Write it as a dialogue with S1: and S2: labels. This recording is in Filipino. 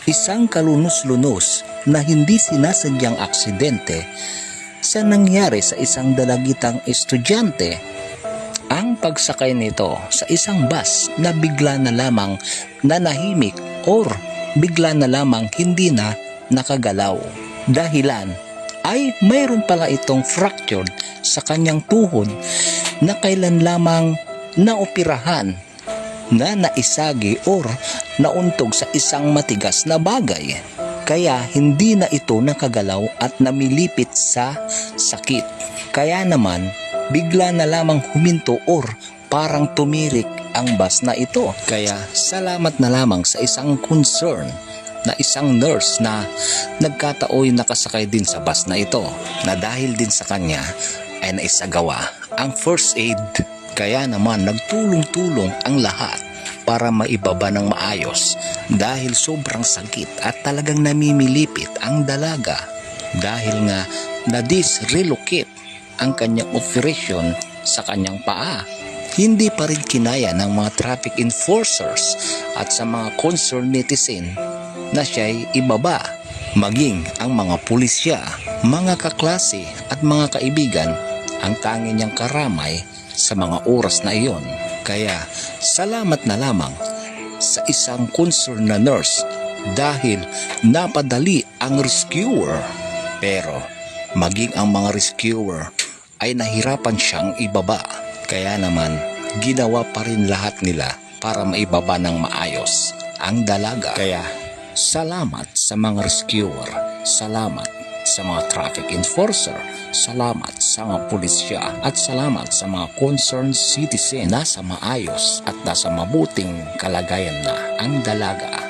S1: isang kalunos-lunos na hindi sinasadyang aksidente sa nangyari sa isang dalagitang estudyante. Ang pagsakay nito sa isang bus na bigla na lamang nanahimik or bigla na lamang hindi na nakagalaw. Dahilan ay mayroon pala itong fractured sa kanyang tuhod na kailan lamang naoperahan, na naisagi or nauntog sa isang matigas na bagay. Kaya hindi na ito nakagalaw at namilipit sa sakit. Kaya naman bigla na lamang huminto or parang tumirik ang bus na ito. Kaya salamat na lamang sa isang concern na isang nurse na nagkataoy nakasakay din sa bus na ito, na dahil din sa kanya ay naisagawa ang first aid. Kaya naman nagtulong-tulong ang lahat para maibaba ng maayos dahil sobrang sakit at talagang namimilipit ang dalaga dahil nga na-dislocate ang kanyang operation sa kanyang paa. Hindi pa rin kinaya ng mga traffic enforcers at sa mga concerned netizen na siya'y ibaba, maging ang mga pulisya, mga kaklase at mga kaibigan ang tangi niyang karamay sa mga oras na iyon. Kaya salamat na lamang sa isang concerned na nurse dahil napadali ang rescuer. Pero maging ang mga rescuer ay nahirapan siyang ibaba. Kaya naman ginawa pa rin lahat nila para maibaba ng maayos ang dalaga. Kaya salamat sa mga rescuer, salamat sa mga traffic enforcer, salamat sa mga pulisya at salamat sa mga concerned citizen na sa maayos at nasa mabuting kalagayan na ang dalaga.